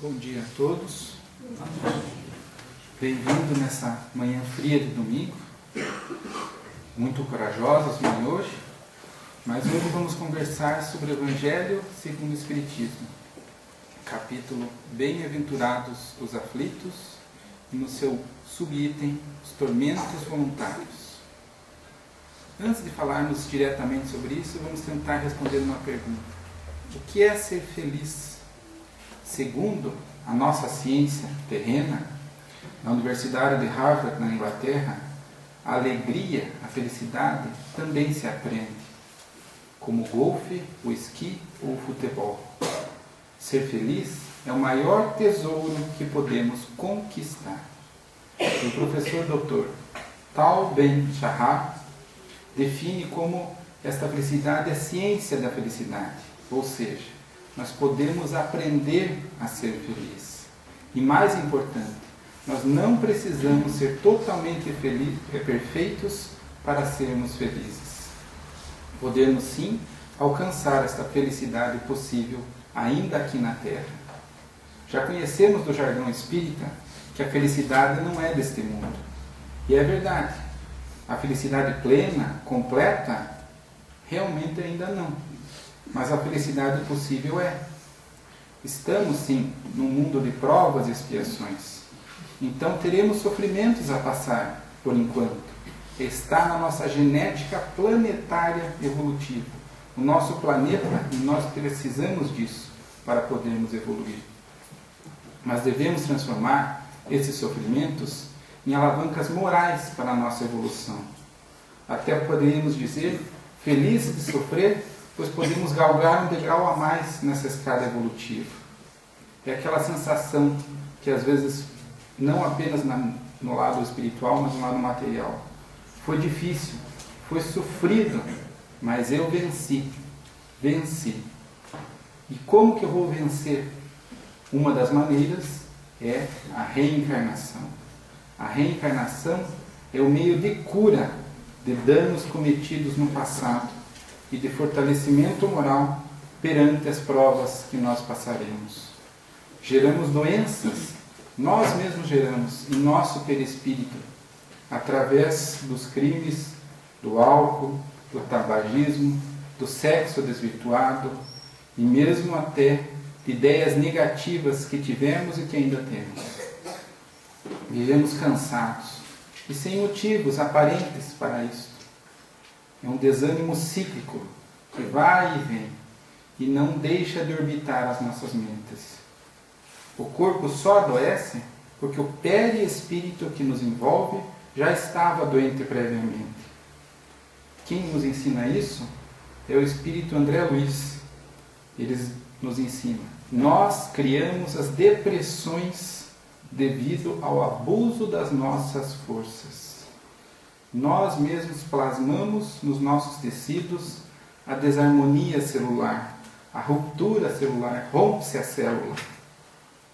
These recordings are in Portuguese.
Bom dia a todos. Bem-vindo nessa manhã fria de domingo. Muito corajosos vêm hoje, mas hoje vamos conversar sobre o Evangelho segundo o Espiritismo, capítulo Bem-aventurados os aflitos, e no seu subitem, os tormentos voluntários. Antes de falarmos diretamente sobre isso, vamos tentar responder uma pergunta: o que é ser feliz? Segundo a nossa ciência terrena, na Universidade de Harvard, na Inglaterra, a alegria, a felicidade também se aprende, como o golfe, o esqui ou o futebol. Ser feliz é o maior tesouro que podemos conquistar. O professor Dr. Tal Ben-Shahar define como esta felicidade é a ciência da felicidade, ou seja, nós podemos aprender a ser felizes. E mais importante, nós não precisamos ser totalmente perfeitos para sermos felizes. Podemos sim alcançar esta felicidade possível ainda aqui na Terra. Já conhecemos do jargão espírita que a felicidade não é deste mundo. E é verdade. A felicidade plena, completa, realmente ainda não. Mas a felicidade possível é. Estamos sim num mundo de provas e expiações. Então teremos sofrimentos a passar por enquanto. Está na nossa genética planetária evolutiva. O nosso planeta, e nós precisamos disso para podermos evoluir. Mas devemos transformar esses sofrimentos em alavancas morais para a nossa evolução. Até poderíamos dizer, felizes de sofrer, pois podemos galgar um degrau a mais nessa escada evolutiva. É aquela sensação que às vezes, não apenas no lado espiritual, mas no lado material. Foi difícil, foi sofrido, mas eu venci. Venci. E como que eu vou vencer? Uma das maneiras é a reencarnação. A reencarnação é o meio de cura de danos cometidos no passado e de fortalecimento moral perante as provas que nós passaremos. Geramos doenças, nós mesmos geramos em nosso perispírito, através dos crimes, do álcool, do tabagismo, do sexo desvirtuado e mesmo até de ideias negativas que tivemos e que ainda temos. Vivemos cansados e sem motivos aparentes para isso. É um desânimo cíclico que vai e vem e não deixa de orbitar as nossas mentes. O corpo só adoece porque o perispírito que nos envolve já estava doente previamente. Quem nos ensina isso é o espírito André Luiz. Ele nos ensina: nós criamos as depressões devido ao abuso das nossas forças. Nós mesmos plasmamos nos nossos tecidos a desarmonia celular, a ruptura celular, rompe-se a célula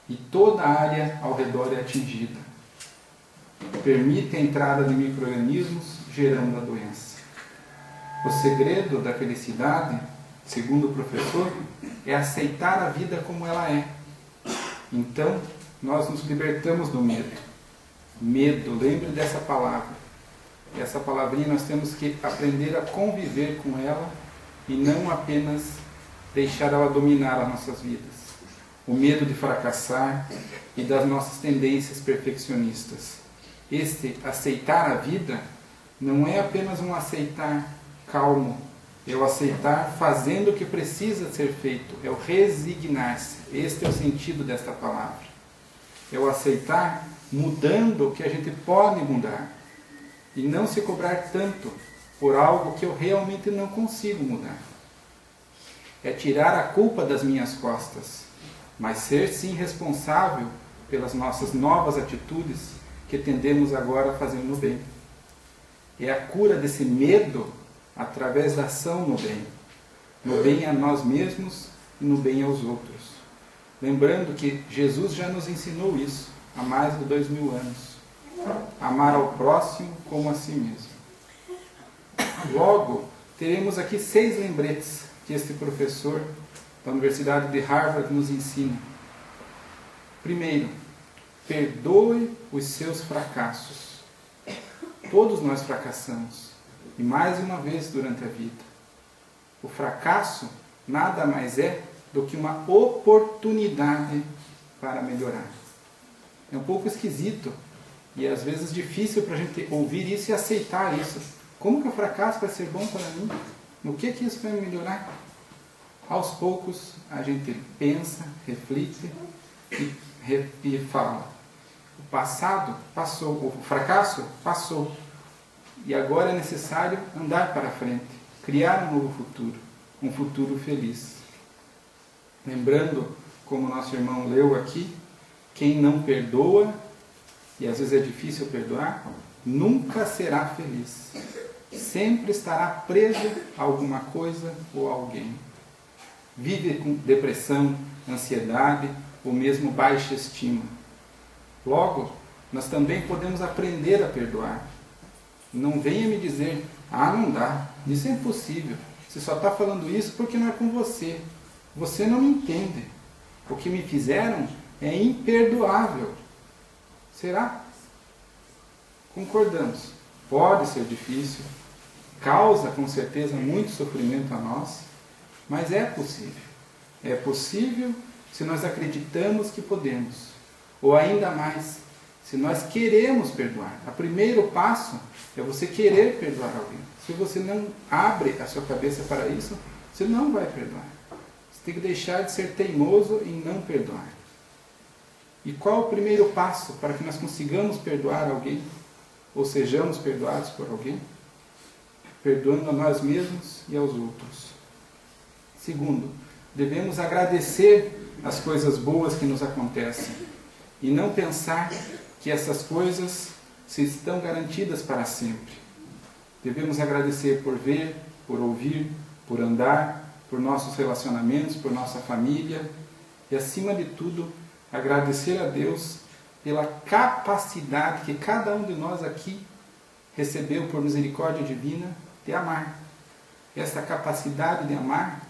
e toda a área ao redor é atingida. Permite a entrada de micro-organismos gerando a doença. O segredo da felicidade, segundo o professor, é aceitar a vida como ela é. Então, nós nos libertamos do medo. Medo, lembre dessa palavra. Essa palavrinha nós temos que aprender a conviver com ela e não apenas deixar ela dominar as nossas vidas. O medo de fracassar e das nossas tendências perfeccionistas. Este aceitar a vida não é apenas um aceitar calmo, é o aceitar fazendo o que precisa ser feito, é o resignar-se. Este é o sentido desta palavra. É o aceitar mudando o que a gente pode mudar. E não se cobrar tanto por algo que eu realmente não consigo mudar. É tirar a culpa das minhas costas, mas ser sim responsável pelas nossas novas atitudes que tendemos agora a fazer no bem. É a cura desse medo através da ação no bem. No bem a nós mesmos e no bem aos outros. Lembrando que Jesus já nos ensinou isso há mais de 2000 anos. Amar ao próximo como a si mesmo. Logo, teremos aqui 6 lembretes que este professor da Universidade de Harvard nos ensina. Primeiro, perdoe os seus fracassos. Todos nós fracassamos. E mais uma vez durante a vida. O fracasso nada mais é do que uma oportunidade para melhorar. É um pouco esquisito e às vezes difícil para a gente ouvir isso e aceitar isso. Como que o fracasso vai ser bom para mim? No que isso vai me melhorar? Aos poucos a gente pensa, reflete e fala. O passado passou, o fracasso passou. E agora é necessário andar para frente, criar um novo futuro, um futuro feliz. Lembrando, como nosso irmão leu aqui, quem não perdoa, e às vezes é difícil perdoar, nunca será feliz. Sempre estará preso a alguma coisa ou a alguém. Vive com depressão, ansiedade ou mesmo baixa estima. Logo, nós também podemos aprender a perdoar. Não venha me dizer, não dá, isso é impossível. Você só está falando isso porque não é com você. Você não me entende. O que me fizeram é imperdoável. Será? Concordamos. Pode ser difícil, causa com certeza muito sofrimento a nós, mas é possível. É possível se nós acreditamos que podemos. Ou ainda mais, se nós queremos perdoar. O primeiro passo é você querer perdoar alguém. Se você não abre a sua cabeça para isso, você não vai perdoar. Você tem que deixar de ser teimoso em não perdoar. E qual o primeiro passo para que nós consigamos perdoar alguém? Ou sejamos perdoados por alguém? Perdoando a nós mesmos e aos outros. Segundo, devemos agradecer as coisas boas que nos acontecem. E não pensar que essas coisas se estão garantidas para sempre. Devemos agradecer por ver, por ouvir, por andar, por nossos relacionamentos, por nossa família e, acima de tudo, agradecer a Deus pela capacidade que cada um de nós aqui recebeu por misericórdia divina de amar. Essa capacidade de amar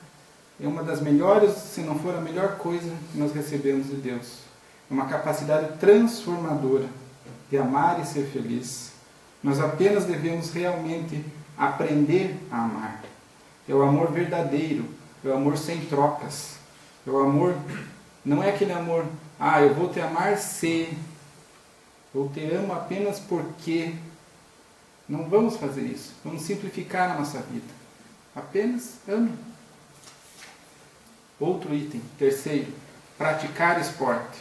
é uma das melhores, se não for a melhor coisa que nós recebemos de Deus. É uma capacidade transformadora de amar e ser feliz. Nós apenas devemos realmente aprender a amar. É o amor verdadeiro, é o amor sem trocas. É o amor, não é aquele amor, eu vou te amar se, eu te amo apenas porque. Não vamos fazer isso. Vamos simplificar a nossa vida. Apenas ame. Outro item, terceiro, praticar esporte.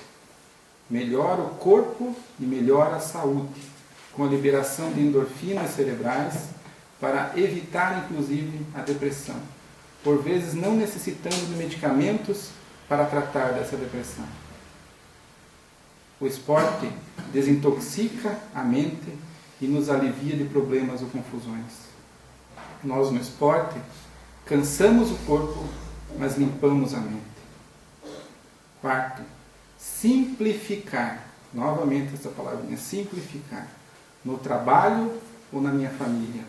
Melhora o corpo e melhora a saúde, com a liberação de endorfinas cerebrais para evitar, inclusive, a depressão. Por vezes não necessitando de medicamentos para tratar dessa depressão. O esporte desintoxica a mente e nos alivia de problemas ou confusões. Nós no esporte cansamos o corpo, mas limpamos a mente. Quarto, simplificar. Novamente essa palavrinha, simplificar. No trabalho ou na minha família.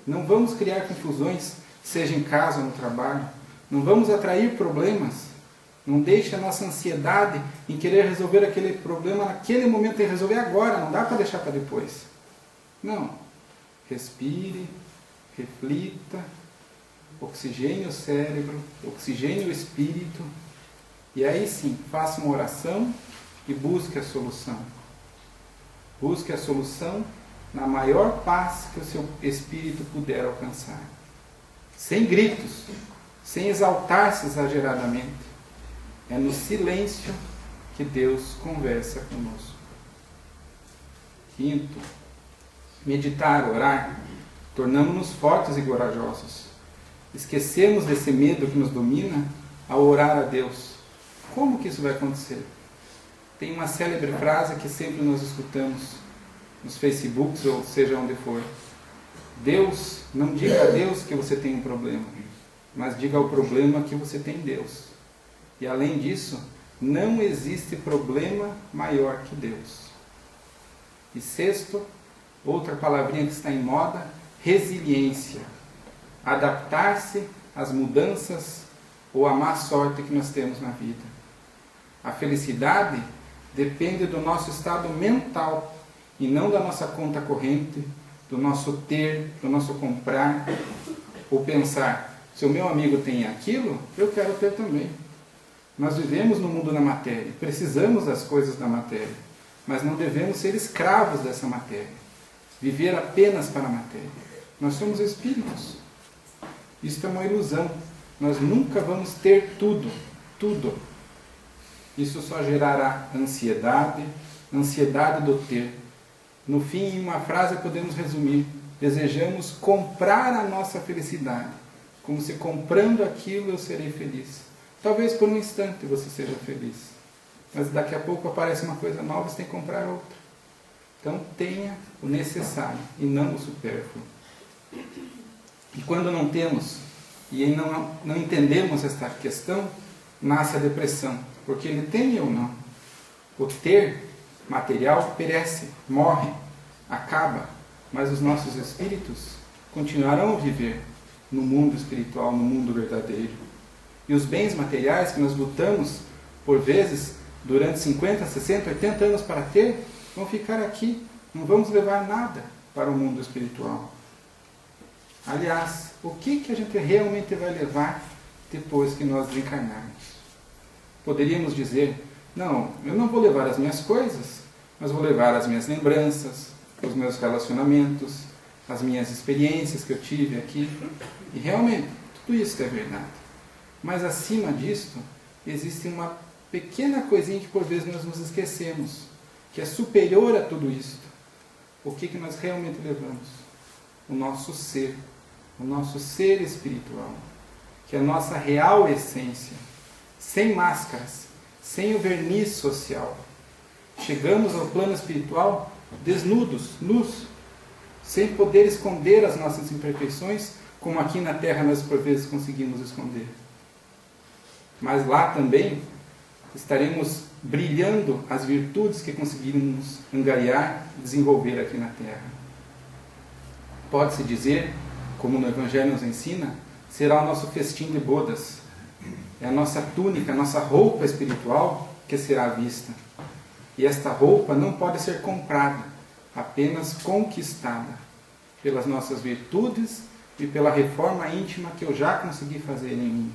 Não vamos criar confusões, seja em casa ou no trabalho. Não vamos atrair problemas. Não deixe a nossa ansiedade em querer resolver aquele problema naquele momento e resolver agora. Não dá para deixar para depois. Não. Respire, reflita, oxigene o cérebro, oxigene o espírito. E aí sim, faça uma oração e busque a solução. Busque a solução na maior paz que o seu espírito puder alcançar. Sem gritos, sem exaltar-se exageradamente. É no silêncio que Deus conversa conosco. Quinto, meditar, orar, tornamos-nos fortes e corajosos. Esquecemos desse medo que nos domina ao orar a Deus. Como que isso vai acontecer? Tem uma célebre frase que sempre nós escutamos nos Facebooks ou seja onde for. Deus, não diga a Deus que você tem um problema, mas diga ao problema que você tem Deus. E além disso, não existe problema maior que Deus. E sexto, outra palavrinha que está em moda, resiliência. Adaptar-se às mudanças ou à má sorte que nós temos na vida. A felicidade depende do nosso estado mental e não da nossa conta corrente, do nosso ter, do nosso comprar, ou pensar, se o meu amigo tem aquilo, eu quero ter também. Nós vivemos no mundo da matéria, precisamos das coisas da matéria, mas não devemos ser escravos dessa matéria, viver apenas para a matéria. Nós somos espíritos. Isto é uma ilusão. Nós nunca vamos ter tudo, tudo. Isso só gerará ansiedade, ansiedade do ter. No fim, em uma frase podemos resumir: desejamos comprar a nossa felicidade, como se comprando aquilo eu serei feliz. Talvez por um instante você seja feliz, mas daqui a pouco aparece uma coisa nova e você tem que comprar outra. Então tenha o necessário e não o supérfluo. E quando não temos e não entendemos esta questão, nasce a depressão, porque ele tem ou não. O ter material perece, morre, acaba, mas os nossos espíritos continuarão a viver no mundo espiritual, no mundo verdadeiro. E os bens materiais que nós lutamos, por vezes, durante 50, 60, 80 anos para ter, vão ficar aqui. Não vamos levar nada para o mundo espiritual. Aliás, o que a gente realmente vai levar depois que nós desencarnarmos? Poderíamos dizer, não, eu não vou levar as minhas coisas, mas vou levar as minhas lembranças, os meus relacionamentos, as minhas experiências que eu tive aqui. E realmente, tudo isso é verdade. Mas acima disto, existe uma pequena coisinha que por vezes nós nos esquecemos, que é superior a tudo isto. O que nós realmente levamos? O nosso ser espiritual, que é a nossa real essência, sem máscaras, sem o verniz social. Chegamos ao plano espiritual desnudos, nus, sem poder esconder as nossas imperfeições, como aqui na Terra nós por vezes conseguimos esconder. Mas lá também estaremos brilhando as virtudes que conseguimos angariar, desenvolver aqui na Terra. Pode-se dizer, como no Evangelho nos ensina, será o nosso festim de bodas. É a nossa túnica, a nossa roupa espiritual que será vista. E esta roupa não pode ser comprada, apenas conquistada pelas nossas virtudes e pela reforma íntima que eu já consegui fazer em mim.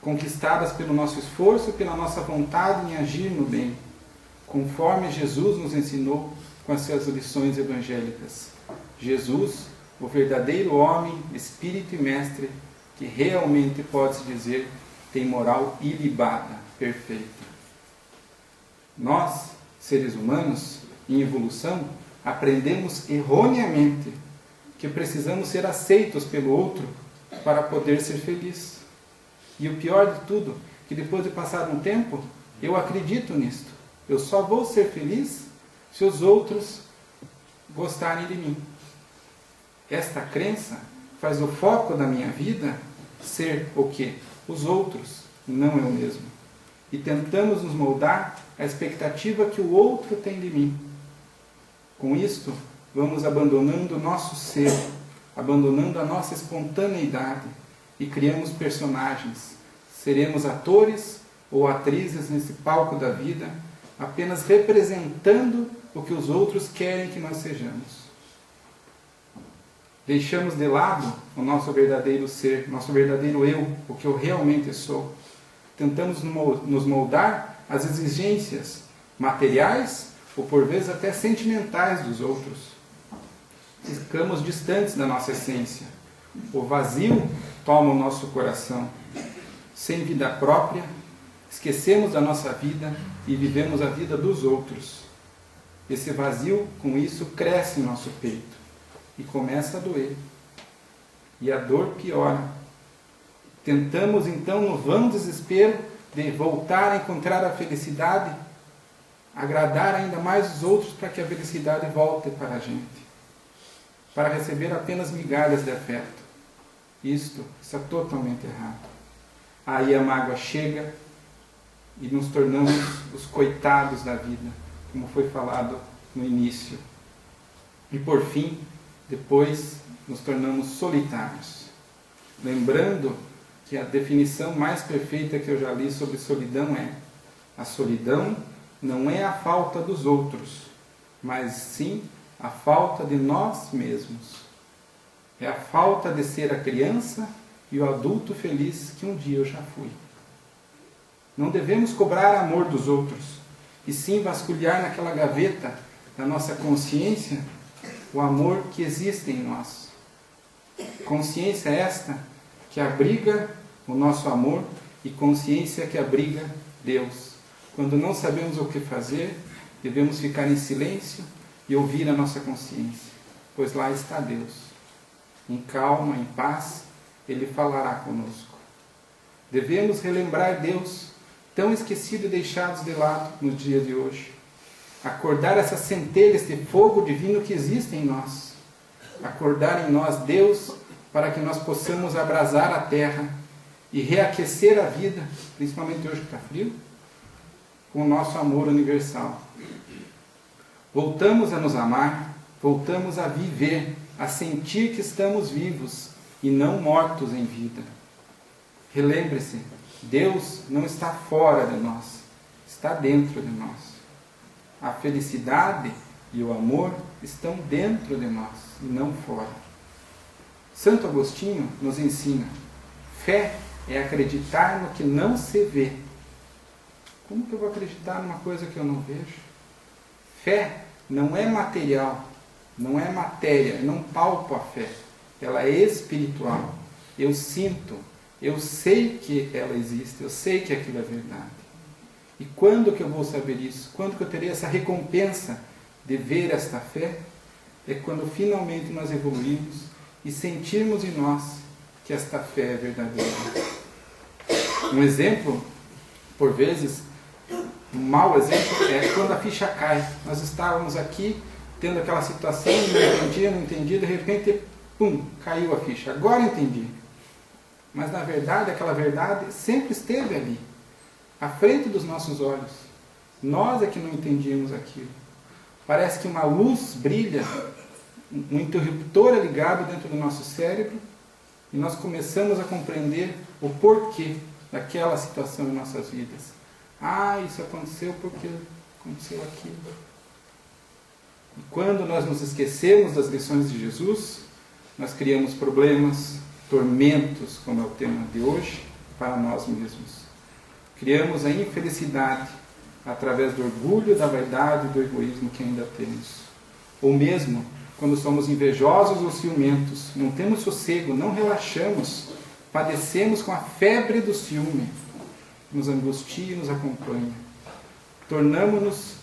Conquistadas pelo nosso esforço e pela nossa vontade em agir no bem, conforme Jesus nos ensinou com as suas lições evangélicas. Jesus, o verdadeiro homem, espírito e mestre, que realmente pode-se dizer tem moral ilibada, perfeita. Nós, seres humanos, em evolução, aprendemos erroneamente que precisamos ser aceitos pelo outro para poder ser feliz. E o pior de tudo, que depois de passar um tempo, eu acredito nisto. Eu só vou ser feliz se os outros gostarem de mim. Esta crença faz o foco da minha vida ser o quê? Os outros, não eu mesmo. E tentamos nos moldar à expectativa que o outro tem de mim. Com isto, vamos abandonando o nosso ser, abandonando a nossa espontaneidade e criamos personagens. Seremos atores ou atrizes nesse palco da vida, apenas representando o que os outros querem que nós sejamos. Deixamos de lado o nosso verdadeiro ser, nosso verdadeiro eu, o que eu realmente sou. Tentamos nos moldar às exigências materiais ou por vezes até sentimentais dos outros. Ficamos distantes da nossa essência. O vazio toma o nosso coração. Sem vida própria, esquecemos da nossa vida e vivemos a vida dos outros. Esse vazio, com isso, cresce em nosso peito e começa a doer. E a dor piora. Tentamos então, no vão desespero, de voltar a encontrar a felicidade, agradar ainda mais os outros para que a felicidade volte para a gente, para receber apenas migalhas de afeto. Isto está totalmente errado. Aí a mágoa chega e nos tornamos os coitados da vida, como foi falado no início. E por fim, depois, nos tornamos solitários. Lembrando que a definição mais perfeita que eu já li sobre solidão é: A solidão não é a falta dos outros, mas sim a falta de nós mesmos. É a falta de ser a criança e o adulto feliz que um dia eu já fui. Não devemos cobrar amor dos outros, e sim vasculhar naquela gaveta da nossa consciência o amor que existe em nós. Consciência esta que abriga o nosso amor e consciência que abriga Deus. Quando não sabemos o que fazer, devemos ficar em silêncio e ouvir a nossa consciência, pois lá está Deus. Em calma, em paz, Ele falará conosco. Devemos relembrar Deus, tão esquecido e deixados de lado no dia de hoje. Acordar essas centelhas de fogo divino que existem em nós. Acordar em nós Deus para que nós possamos abrasar a terra e reaquecer a vida, principalmente hoje que está frio, com o nosso amor universal. Voltamos a nos amar, voltamos a viver, a sentir que estamos vivos e não mortos em vida. Relembre-se, Deus não está fora de nós, está dentro de nós. A felicidade e o amor estão dentro de nós e não fora. Santo Agostinho nos ensina: fé é acreditar no que não se vê. Como que eu vou acreditar numa coisa que eu não vejo? Fé não é material, não é matéria, eu não palpo a fé. Ela é espiritual. Eu sinto, eu sei que ela existe, eu sei que aquilo é verdade. E quando que eu vou saber isso? Quando que eu terei essa recompensa de ver esta fé? É quando finalmente nós evoluirmos e sentirmos em nós que esta fé é verdadeira. Um exemplo, por vezes, um mau exemplo, é quando a ficha cai. Nós estávamos aqui, tendo aquela situação, não entendia, de repente, pum, caiu a ficha. Agora entendi. Mas, na verdade, aquela verdade sempre esteve ali, à frente dos nossos olhos. Nós é que não entendíamos aquilo. Parece que uma luz brilha, um interruptor é ligado dentro do nosso cérebro, e nós começamos a compreender o porquê daquela situação em nossas vidas. Ah, isso aconteceu porque aconteceu aquilo. E quando nós nos esquecemos das lições de Jesus, nós criamos problemas, tormentos, como é o tema de hoje, para nós mesmos. Criamos a infelicidade através do orgulho, da vaidade e do egoísmo que ainda temos. Ou mesmo quando somos invejosos ou ciumentos, não temos sossego, não relaxamos, padecemos com a febre do ciúme, nos angustia e nos acompanha. Tornamo-nos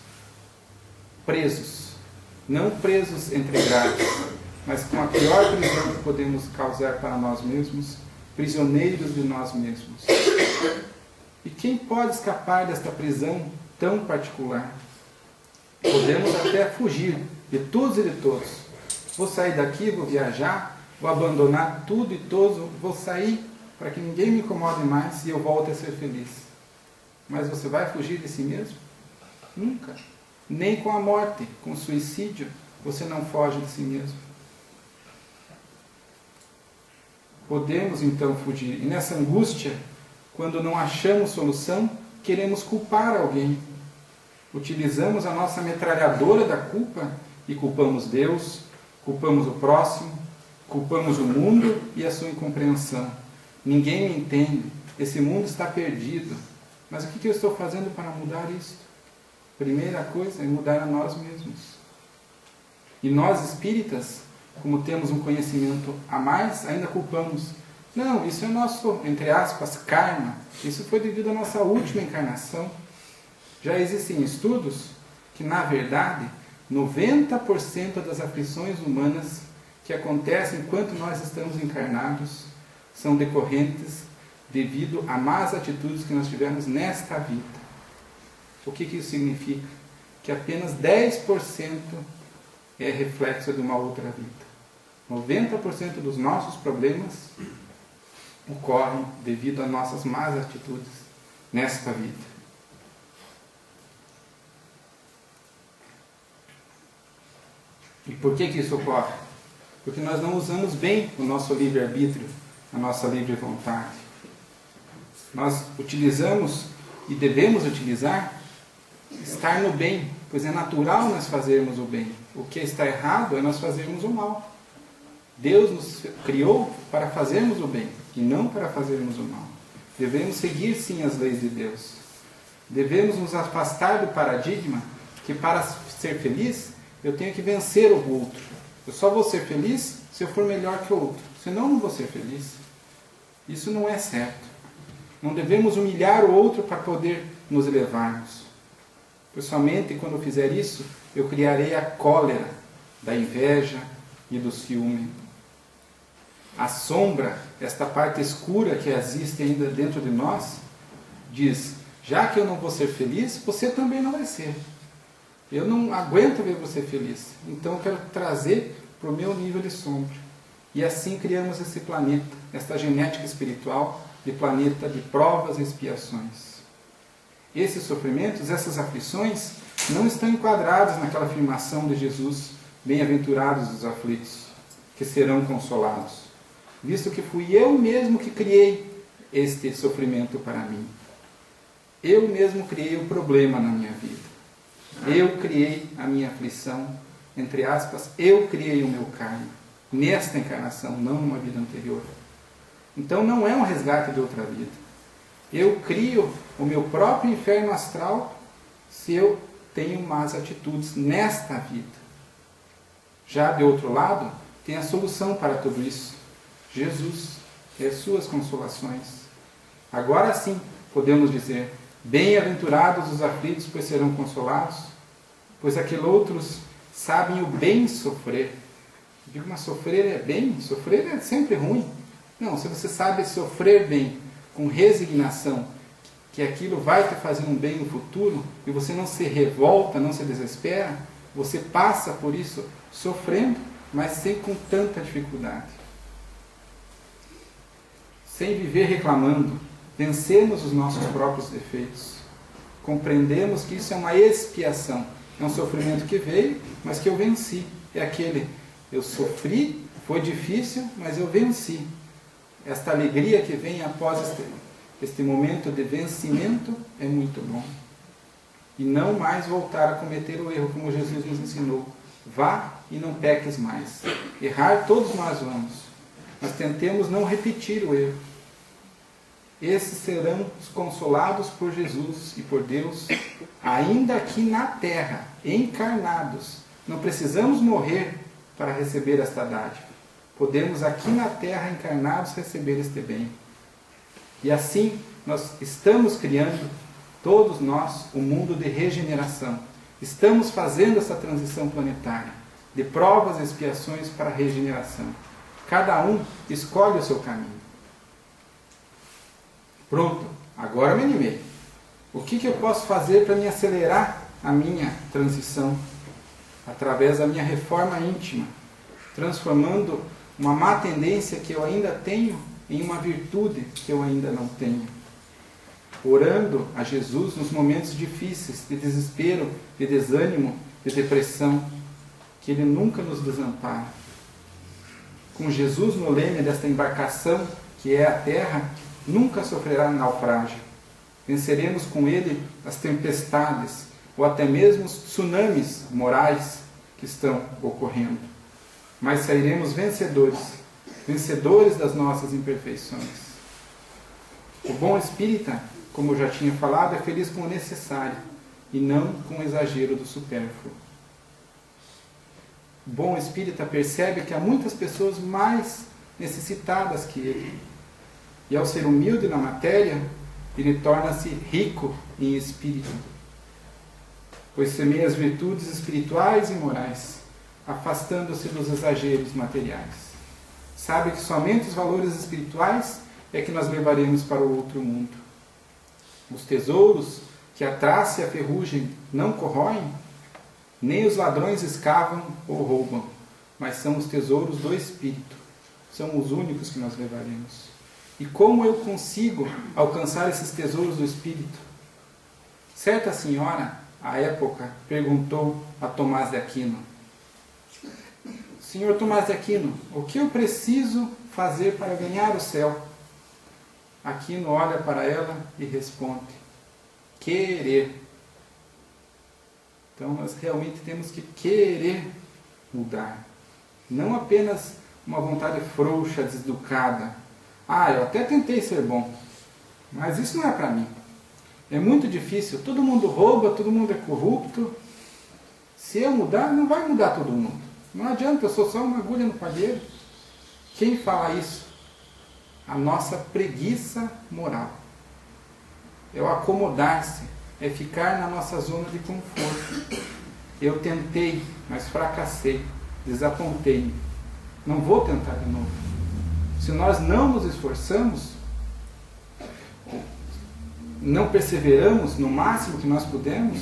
presos, não presos entre grades, mas com a pior prisão que podemos causar para nós mesmos, prisioneiros de nós mesmos. E quem pode escapar desta prisão tão particular? Podemos até fugir de todos e de todos. Vou sair daqui, vou viajar, vou abandonar tudo e todos, vou sair para que ninguém me incomode mais e eu volte a ser feliz. Mas você vai fugir de si mesmo? Nunca. Nem com a morte, com o suicídio, você não foge de si mesmo. Podemos então fugir. E nessa angústia, quando não achamos solução, queremos culpar alguém. Utilizamos a nossa metralhadora da culpa e culpamos Deus, culpamos o próximo, culpamos o mundo e a sua incompreensão. Ninguém me entende, esse mundo está perdido. Mas o que eu estou fazendo para mudar isso? Primeira coisa é mudar a nós mesmos. E nós espíritas, como temos um conhecimento a mais, ainda culpamos. Não, isso é nosso, entre aspas, karma. Isso foi devido à nossa última encarnação. Já existem estudos que, na verdade, 90% das aflições humanas que acontecem enquanto nós estamos encarnados são decorrentes devido a más atitudes que nós tivemos nesta vida. O que isso significa? Que apenas 10% é reflexo de uma outra vida. 90% dos nossos problemas ocorrem devido a nossas más atitudes nesta vida. E por que isso ocorre? Porque nós não usamos bem o nosso livre-arbítrio, a nossa livre vontade. Nós utilizamos e devemos utilizar, estar no bem, pois é natural nós fazermos o bem. O que está errado é nós fazermos o mal. Deus nos criou para fazermos o bem e não para fazermos o mal. Devemos seguir sim as leis de Deus. Devemos nos afastar do paradigma que para ser feliz eu tenho que vencer o outro. Eu só vou ser feliz se eu for melhor que o outro. Senão não vou ser feliz. Isso não é certo. Não devemos humilhar o outro para poder nos elevarmos. Pois somente quando eu fizer isso, eu criarei a cólera da inveja e do ciúme. A sombra, esta parte escura que existe ainda dentro de nós, diz, já que eu não vou ser feliz, você também não vai ser. Eu não aguento ver você feliz. Então eu quero trazer para o meu nível de sombra. E assim criamos esse planeta, esta genética espiritual de planeta de provas e expiações. Esses sofrimentos, essas aflições, não estão enquadrados naquela afirmação de Jesus, bem-aventurados os aflitos, que serão consolados. Visto que fui eu mesmo que criei este sofrimento para mim. Eu mesmo criei o problema na minha vida. Eu criei a minha aflição, entre aspas, eu criei o meu karma, nesta encarnação, não numa vida anterior. Então não é um resgate de outra vida. Eu crio o meu próprio inferno astral se eu tenho más atitudes nesta vida. Já de outro lado, tem a solução para tudo isso. Jesus e as suas consolações. Agora sim, podemos dizer, bem-aventurados os aflitos, pois serão consolados, pois aqueles outros sabem o bem sofrer. Eu digo, mas sofrer é bem? Sofrer é sempre ruim. Não, se você sabe sofrer bem, com resignação, que aquilo vai te fazer um bem no futuro, e você não se revolta, não se desespera, você passa por isso sofrendo, mas sem com tanta dificuldade. Sem viver reclamando, vencemos os nossos próprios defeitos. Compreendemos que isso é uma expiação. É um sofrimento que veio, mas que eu venci. É aquele, eu sofri, foi difícil, mas eu venci. Esta alegria que vem após este momento de vencimento é muito bom. E não mais voltar a cometer o erro, como Jesus nos ensinou. Vá e não peques mais. Errar todos nós vamos. Mas tentemos não repetir o erro. Esses serão os consolados por Jesus e por Deus, ainda aqui na terra, encarnados. Não precisamos morrer para receber esta dádiva. Podemos aqui na terra, encarnados, receber este bem. E assim, nós estamos criando, todos nós, um mundo de regeneração. Estamos fazendo essa transição planetária, de provas e expiações para a regeneração. Cada um escolhe o seu caminho. Pronto, agora me animei. O que eu posso fazer para me acelerar a minha transição? Através da minha reforma íntima, transformando uma má tendência que eu ainda tenho em uma virtude que eu ainda não tenho. Orando a Jesus nos momentos difíceis, de desespero, de desânimo, de depressão, que Ele nunca nos desampara. Com Jesus no leme desta embarcação, que é a terra, nunca sofrerá naufrágio. Venceremos com Ele as tempestades, ou até mesmo os tsunamis morais que estão ocorrendo. Mas sairemos vencedores, vencedores das nossas imperfeições. O bom espírita, como eu já tinha falado, é feliz com o necessário e não com o exagero do supérfluo. O bom espírita percebe que há muitas pessoas mais necessitadas que ele. E ao ser humilde na matéria, ele torna-se rico em espírito, pois semeia as virtudes espirituais e morais, afastando-se dos exageros materiais. Sabe que somente os valores espirituais é que nós levaremos para o outro mundo. Os tesouros que a traça e a ferrugem não corroem, nem os ladrões escavam ou roubam, mas são os tesouros do Espírito. São os únicos que nós levaremos. E como eu consigo alcançar esses tesouros do Espírito? Certa senhora, à época, perguntou a Tomás de Aquino: Senhor Tomás de Aquino, o que eu preciso fazer para ganhar o céu? Aquino olha para ela e responde: querer. Então nós realmente temos que querer mudar. Não apenas uma vontade frouxa, deseducada. Eu até tentei ser bom, mas isso não é para mim. É muito difícil, todo mundo rouba, todo mundo é corrupto. Se eu mudar, não vai mudar todo mundo. Não adianta, eu sou só uma agulha no palheiro. Quem fala isso? A nossa preguiça moral. É o acomodar-se, é ficar na nossa zona de conforto. Eu tentei, mas fracassei, desapontei-me. Não vou tentar de novo. Se nós não nos esforçamos, não perseveramos no máximo que nós podemos,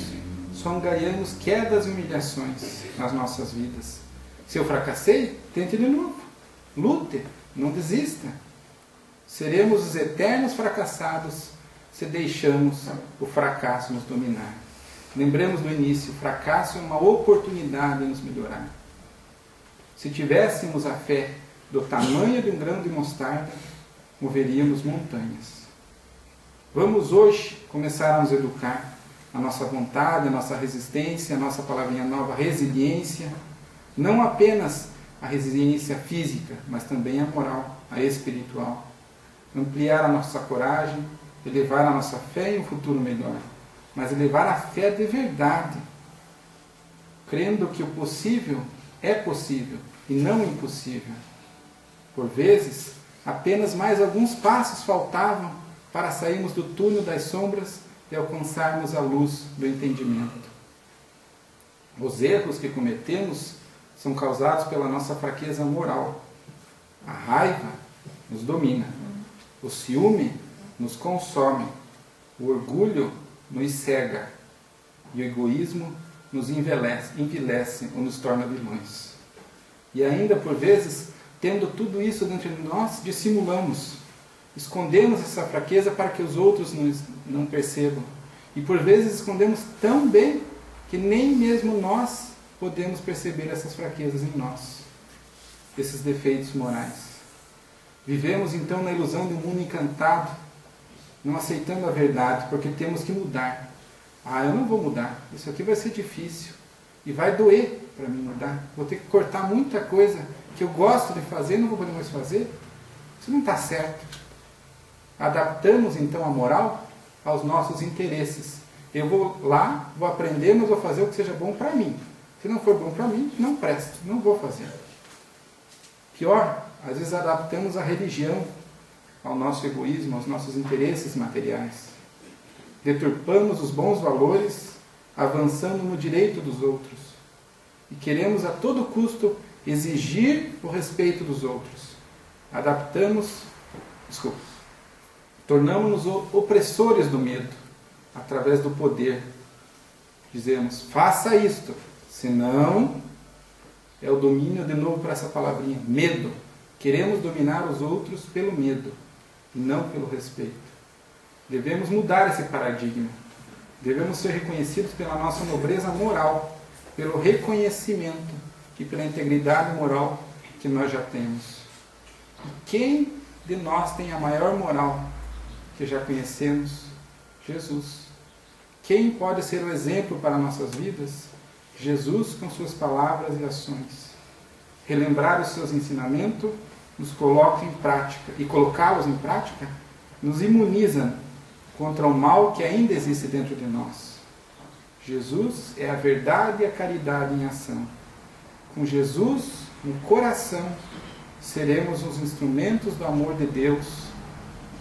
só angariamos quedas e humilhações nas nossas vidas. Se eu fracassei, tente de novo. Lute, não desista. Seremos os eternos fracassados se deixamos o fracasso nos dominar. Lembremos do início, o fracasso é uma oportunidade de nos melhorar. Se tivéssemos a fé do tamanho de um grão de mostarda, moveríamos montanhas. Vamos hoje começar a nos educar. A nossa vontade, a nossa resistência, a nossa palavrinha nova, resiliência. Não apenas a resiliência física, mas também a moral, a espiritual. Ampliar a nossa coragem, elevar a nossa fé em um futuro melhor. Mas elevar a fé de verdade. Crendo que o possível é possível e não impossível. Por vezes, apenas mais alguns passos faltavam para sairmos do túnel das sombras e alcançarmos a luz do entendimento. Os erros que cometemos são causados pela nossa fraqueza moral. A raiva nos domina. O ciúme nos consome. O orgulho nos cega. E o egoísmo nos envilece ou nos torna vilões. E ainda, por vezes, tendo tudo isso dentro de nós, dissimulamos. Escondemos essa fraqueza para que os outros não percebam. E por vezes escondemos tão bem que nem mesmo nós podemos perceber essas fraquezas em nós. Esses defeitos morais. Vivemos então na ilusão de um mundo encantado, não aceitando a verdade, porque temos que mudar. Eu não vou mudar, isso aqui vai ser difícil. E vai doer para mim mudar. Vou ter que cortar muita coisa que eu gosto de fazer e não vou poder mais fazer. Isso não está certo. Adaptamos então a moral aos nossos interesses. Eu vou lá, vou aprender, mas vou fazer o que seja bom para mim. Se não for bom para mim, não presta, não vou fazer. Pior, às vezes adaptamos a religião ao nosso egoísmo, aos nossos interesses materiais. Deturpamos os bons valores, avançando no direito dos outros. E queremos a todo custo exigir o respeito dos outros. Tornamos-nos opressores do medo, através do poder. Dizemos, faça isto, senão é o domínio, de novo para essa palavrinha, medo. Queremos dominar os outros pelo medo, e não pelo respeito. Devemos mudar esse paradigma. Devemos ser reconhecidos pela nossa nobreza moral, pelo reconhecimento e pela integridade moral que nós já temos. E quem de nós tem a maior moral que já conhecemos? Jesus. Quem pode ser o exemplo para nossas vidas? Jesus com suas palavras e ações. Relembrar os seus ensinamentos nos coloca em prática, e colocá-los em prática nos imuniza contra o mal que ainda existe dentro de nós. Jesus é a verdade e a caridade em ação. Com Jesus no coração, seremos os instrumentos do amor de Deus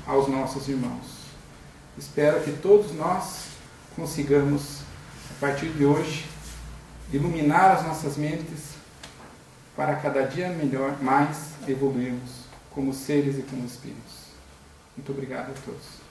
aos nossos irmãos. Espero que todos nós consigamos, a partir de hoje, iluminar as nossas mentes para cada dia melhor, mais evoluirmos como seres e como espíritos. Muito obrigado a todos.